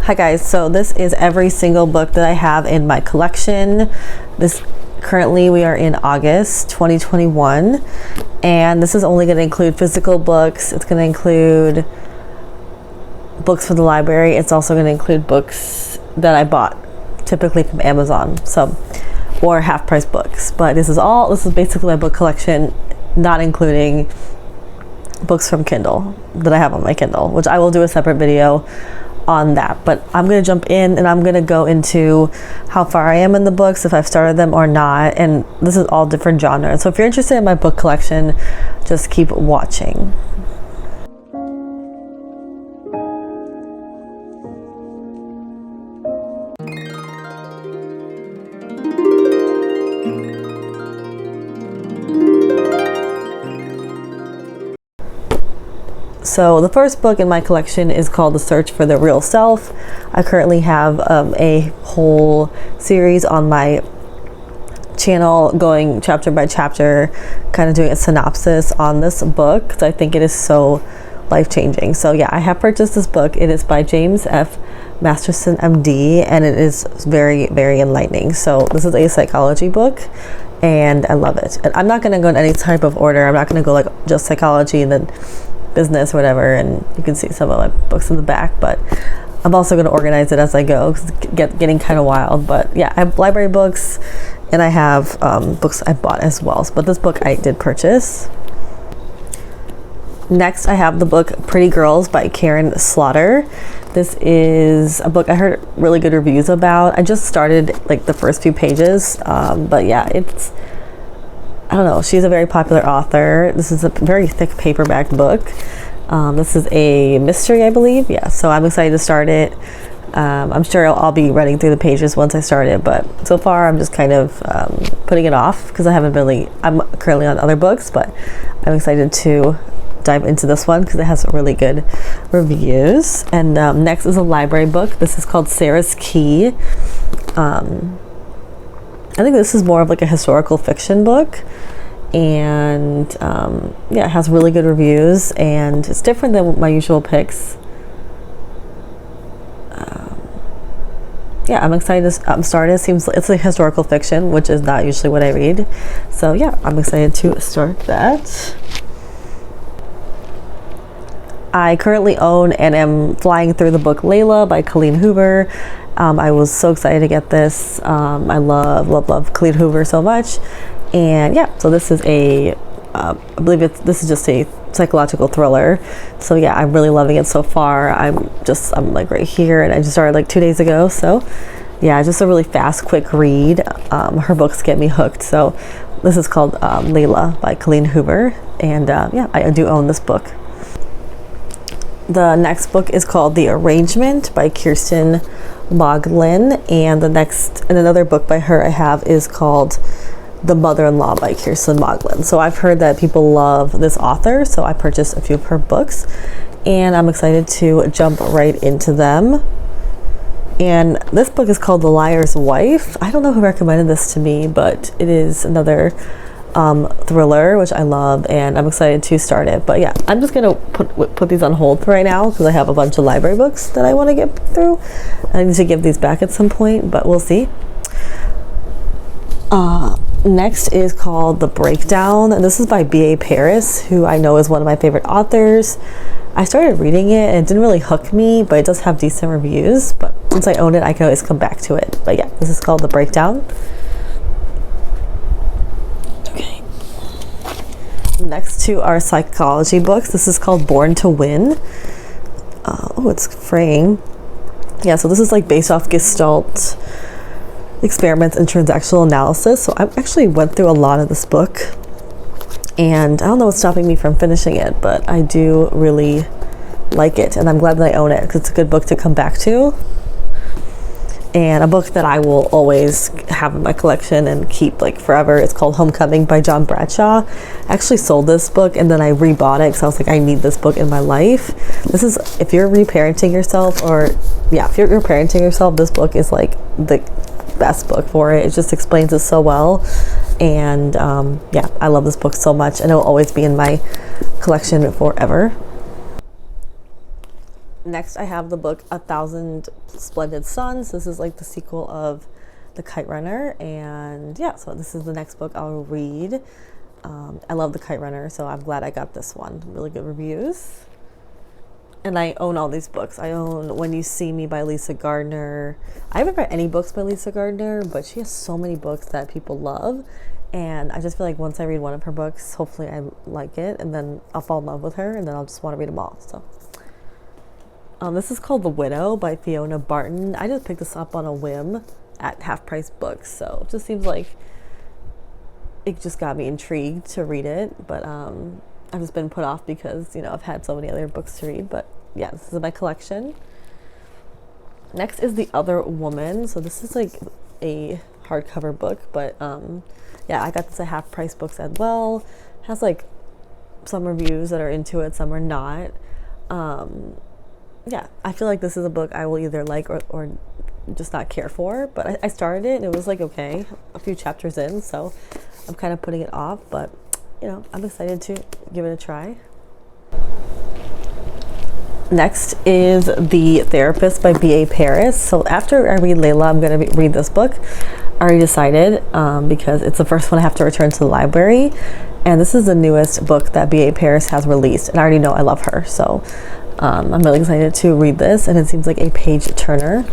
Hi guys, so this is every single book that I have in my collection. Currently we are in August 2021, and this is only going to include physical books. It's going to include books from the library. It's also going to include books that I bought typically from Amazon, or half price books. But this is basically my book collection, not including books from Kindle that I have on my Kindle, which I will do a separate video on that. But I'm going to jump in and I'm going to go into how far I am in the books, if I've started them or not, and this is all different genres. So if you're interested in my book collection, just keep watching. So the first book in my collection is called The Search for the Real Self. I currently have a whole series on my channel going chapter by chapter, kind of doing a synopsis on this book because I think it is so life-changing. So yeah, I have purchased this book. It is by James F. Masterson, MD, and it is very, very enlightening. So this is a psychology book, and I love it. And I'm not going to go in any type of order. I'm not going to go like just psychology and then business or whatever, and you can see some of my books in the back, but I'm also going to organize it as I go because it's getting kind of wild. But yeah, I have library books and I have books I bought as well, but this book I did purchase. Next I have the book Pretty Girls by Karen Slaughter. This is a book I heard really good reviews about. I just started like the first few pages, but yeah, I don't know, she's a very popular author. This is a very thick paperback book. This is a mystery, I believe. Yeah, so I'm excited to start it. I'm sure I'll be running through the pages once I start it, but so far I'm just kind of putting it off because I'm currently on other books, but I'm excited to dive into this one because it has really good reviews. And next is a library book. This is called Sarah's Key. I think this is more of like a historical fiction book, and yeah, it has really good reviews and it's different than my usual picks. Yeah, I'm excited to start it. Seems like it's a historical fiction, which is not usually what I read. So yeah, I'm excited to start that. I currently own and am flying through the book Layla by Colleen Hoover. I was so excited to get this. I love Colleen Hoover so much. And yeah, so this is I believe this is just a psychological thriller. So yeah, I'm really loving it so far. I'm like right here, and I just started like 2 days ago. So yeah, just a really fast, quick read. Her books get me hooked. So this is called Layla by Colleen Hoover. And yeah, I do own this book. The next book is called The Arrangement by Kirsten Moglin, and another book by her I have is called The Mother-in-Law by Kirsten Moglin. So I've heard that people love this author, so I purchased a few of her books, and I'm excited to jump right into them. And this book is called The Liar's Wife. I don't know who recommended this to me, but it is another thriller, which I love, and I'm excited to start it. But yeah, I'm just gonna put these on hold for right now because I have a bunch of library books that I want to get through. I need to give these back at some point, but we'll see. Next is called The Breakdown, and this is by B.A. Paris, who I know is one of my favorite authors. I started reading it and it didn't really hook me, but it does have decent reviews. But once I own it, I can always come back to it. But yeah, this is called The Breakdown. Next to our psychology books, this is called Born to Win. Oh, it's fraying. Yeah, so this is like based off Gestalt experiments and transactional analysis. So I actually went through a lot of this book, and I don't know what's stopping me from finishing it, but I do really like it, and I'm glad that I own it because it's a good book to come back to, and a book that I will always have in my collection and keep like forever. It's called Homecoming by John Bradshaw. I actually sold this book and then I rebought it because I was like, I need this book in my life. This is, if you're reparenting yourself, this book is like the best book for it. It just explains it so well, and yeah, I love this book so much, and it will always be in my collection forever. Next, I have the book A Thousand Splendid Suns. This is like the sequel of The Kite Runner, and yeah, so this is the next book I'll read. I love The Kite Runner, so I'm glad I got this one. Really good reviews. And I own all these books. I own When You See Me by Lisa Gardner. I haven't read any books by Lisa Gardner, but she has so many books that people love. And I just feel like once I read one of her books, hopefully I like it, and then I'll fall in love with her, and then I'll just want to read them all. So, this is called The Widow by Fiona Barton. I just picked this up on a whim at Half Price Books, so it just seems like it just got me intrigued to read it. But I've just been put off because, you know, I've had so many other books to read. But yeah, this is my collection. Next is The Other Woman. So this is like a hardcover book, but yeah, I got this at Half Price Books as well. It has like some reviews that are into it, some are not. Yeah, I feel like this is a book I will either like or just not care for, but I started it and it was like okay, a few chapters in, so I'm kind of putting it off, but you know, I'm excited to give it a try. Next is The Therapist by B.A. Paris. So after I read Layla, I'm going to read this book. I already decided because it's the first one I have to return to the library. And this is the newest book that B.A. Paris has released. And I already know I love her. So I'm really excited to read this. And it seems like a page turner.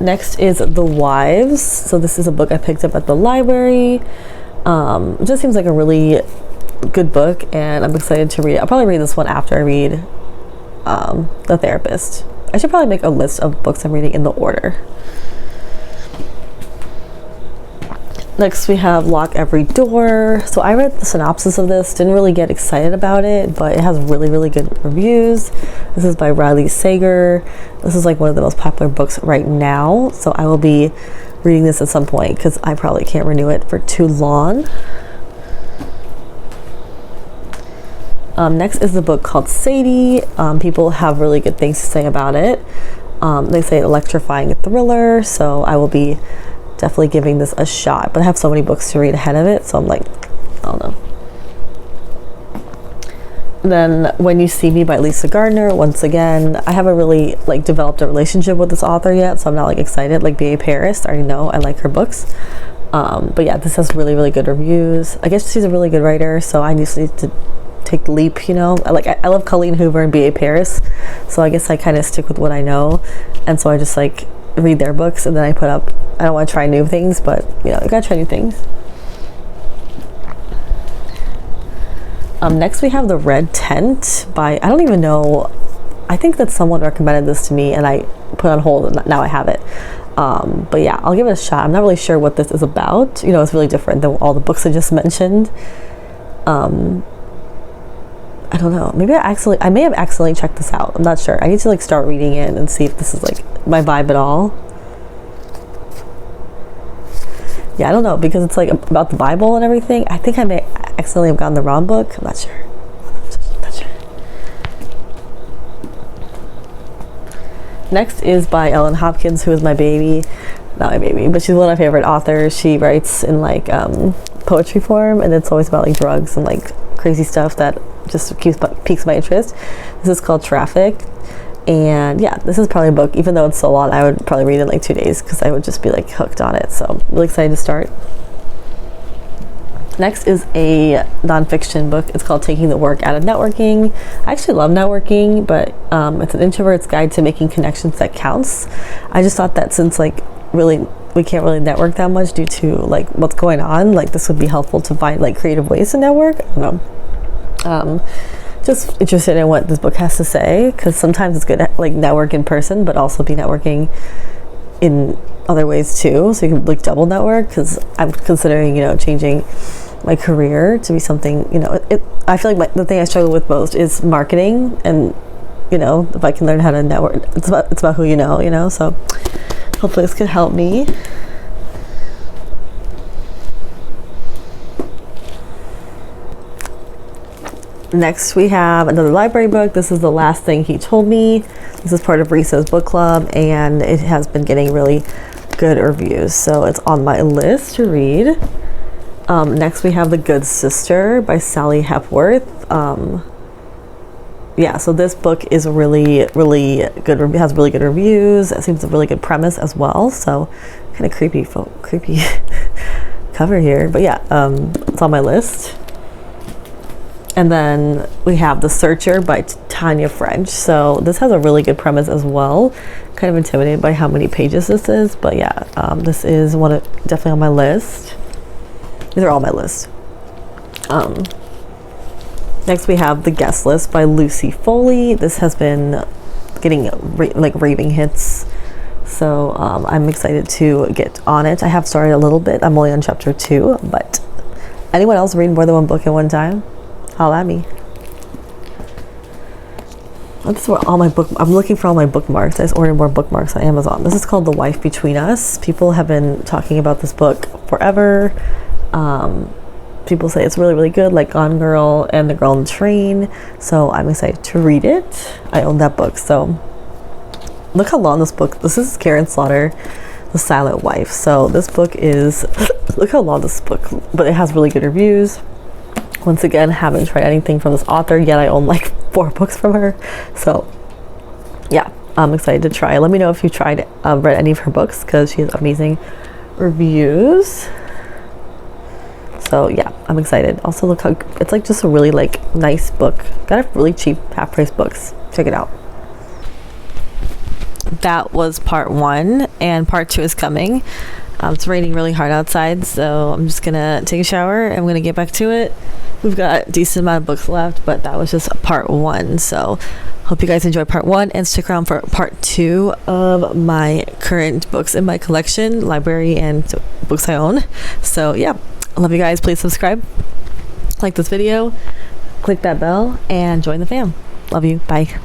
Next is The Wives. So this is a book I picked up at the library. It just seems like a really good book, and I'm excited to read it. I'll probably read this one after I read The Therapist. I should probably make a list of books I'm reading in the order. Next we have Lock Every Door. So I read the synopsis of this, didn't really get excited about it, but it has really, really good reviews. This is by Riley Sager. This is like one of the most popular books right now, so I will be reading this at some point because I probably can't renew it for too long. Next is the book called Sadie. People have really good things to say about it. They say electrifying thriller, so I will be definitely giving this a shot. But I have so many books to read ahead of it, so I'm like, I don't know. Then When You See Me by Lisa Gardner. Once again, I haven't really like developed a relationship with this author yet, so I'm not like excited like B.A. Paris. I already know I like her books. But yeah, this has really, really good reviews. I guess she's a really good writer, so I need to take the leap, you know. I love Colleen Hoover and B.A. Paris, so I guess I kind of stick with what I know, and so I just like read their books, and then I don't want to try new things, but you know, you gotta try new things. Next we have The Red Tent by, I don't even know, I think that someone recommended this to me and I put on hold, and now I have it. But yeah, I'll give it a shot. I'm not really sure what this is about. You know, it's really different than all the books I just mentioned. I don't know. Maybe I may have accidentally checked this out. I'm not sure. I need to like start reading it and see if this is like my vibe at all. Yeah, I don't know, because it's like about the Bible and everything. I think I may accidentally have gotten the wrong book. I'm not sure. Next is by Ellen Hopkins, who is my baby. Not my baby, but she's one of my favorite authors. She writes in like poetry form, and it's always about like drugs and like crazy stuff that just piques my interest. This is called Traffic, and yeah, this is probably a book, even though it's so long, I would probably read it in like 2 days because I would just be like hooked on it. So I'm really excited to start. Next is a nonfiction book. It's called Taking the Work Out of Networking. I actually love networking, but it's an introvert's guide to making connections that counts. I just thought that since like really we can't really network that much due to like what's going on, like this would be helpful to find like creative ways to network. I don't know. Just interested in what this book has to say, because sometimes it's good to like network in person, but also be networking in other ways too, so you can like double network, because I'm considering, you know, changing my career to be something, you know, I feel like the thing I struggle with most is marketing, and you know, if I can learn how to network, it's about who you know, so hopefully this could help me. Next we have another library book. This is The Last Thing He Told Me. This is part of Risa's book club, and it has been getting really good reviews, so it's on my list to read. Next we have The Good Sister by Sally Hepworth. yeah, so this book is really good. It has really good reviews. It seems a really good premise as well. So kind of creepy cover here, but yeah, it's on my list. And then we have The Searcher by Tanya French. So this has a really good premise as well. Kind of intimidated by how many pages this is, but yeah, this is definitely on my list. These are all my list. Next we have The Guest List by Lucy Foley. This has been getting raving hits, so I'm excited to get on it. I have started a little bit. I'm only on chapter 2, but anyone else read more than one book at one time? Holla at me. This is where I'm looking for all my bookmarks. I just ordered more bookmarks on Amazon. This is called The Wife Between Us. People have been talking about this book forever. People say it's really good, like Gone Girl and The Girl on the Train. So I'm excited to read it. I own that book. So look how long this is Karen Slaughter, The Silent Wife. So this book is, look how long this book, but it has really good reviews. Once again, haven't tried anything from this author yet. I own like 4 books from her. So yeah, I'm excited to try. Let me know if you read any of her books, because she has amazing reviews. So yeah, I'm excited. Also look how, it's like just a really like nice book. Got it really cheap, half-price books. Check it out. That was part 1, and part 2 is coming. It's raining really hard outside, so I'm just gonna take a shower and I'm gonna get back to it. We've got a decent amount of books left, but that was just part 1. So hope you guys enjoyed part 1, and stick around for part 2 of my current books in my collection, library, and books I own. So yeah, I love you guys. Please subscribe, like this video, click that bell, and join the fam. Love you. Bye.